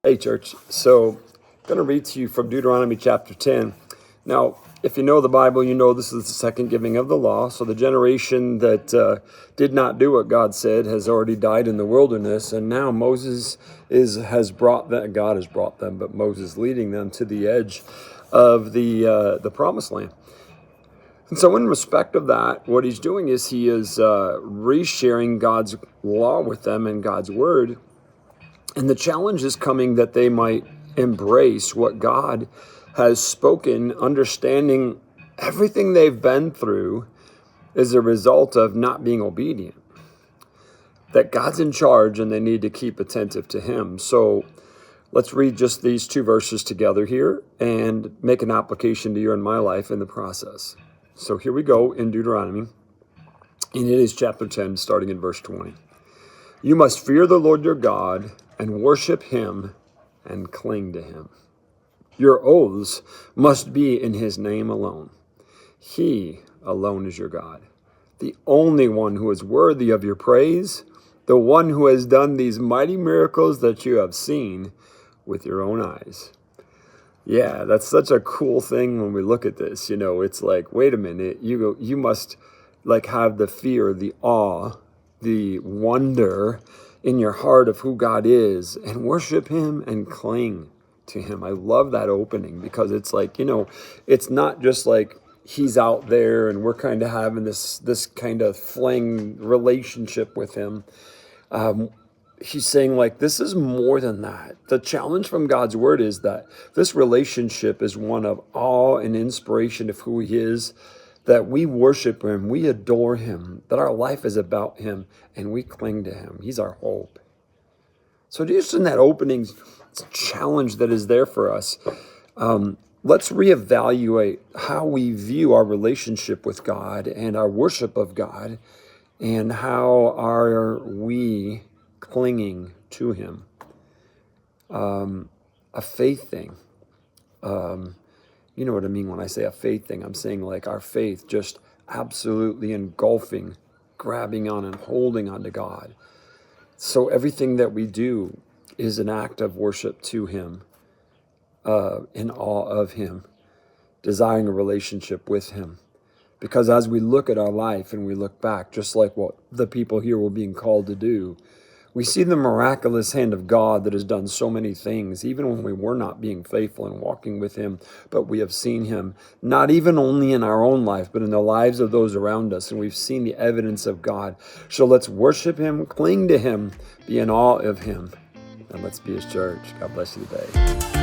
Hey, church. So, I'm going to read to you from Deuteronomy chapter 10. Now, if you know the Bible, you know this is the second giving of the law. So the generation that did not do what God said has already died in the wilderness. And now Moses has brought them, God has brought them, but Moses leading them to the edge of the promised land. And so in respect of that, what he's doing is he is resharing God's law with them and God's word. And the challenge is coming that they might embrace what God has spoken, understanding everything they've been through is a result of not being obedient. That God's in charge and they need to keep attentive to him. So let's read just these two verses together here and make an application to your and my life in the process. So here we go in Deuteronomy, and it is chapter 10, starting in verse 20. You must fear the Lord your God and worship him and cling to him. Your oaths must be in his name alone. He alone is your God, the only one who is worthy of your praise, the one who has done these mighty miracles that you have seen with your own eyes. Yeah, that's such a cool thing when we look at this. You know, it's like, wait a minute, you must like have the fear, the awe, the wonder in your heart of who God is and worship him and cling to him. I love that opening because it's like, you know, it's not just like he's out there and we're kind of having this kind of fling relationship with him. He's saying like, this is more than that. The challenge from God's word is that this relationship is one of awe and inspiration of who he is, that we worship him, we adore him, that our life is about him, and we cling to him. He's our hope. So just in that opening challenge that is there for us, let's reevaluate how we view our relationship with God and our worship of God, and how are we clinging to him. A faith thing. You know what I mean when I say a faith thing. I'm saying like our faith just absolutely engulfing, grabbing on and holding on to God. So everything that we do is an act of worship to him, in awe of him, desiring a relationship with him. Because as we look at our life and we look back, just like what the people here were being called to do, we see the miraculous hand of God that has done so many things, even when we were not being faithful and walking with him, but we have seen him, not even only in our own life, but in the lives of those around us, and we've seen the evidence of God. So let's worship him, cling to him, be in awe of him, and let's be his church. God bless you today.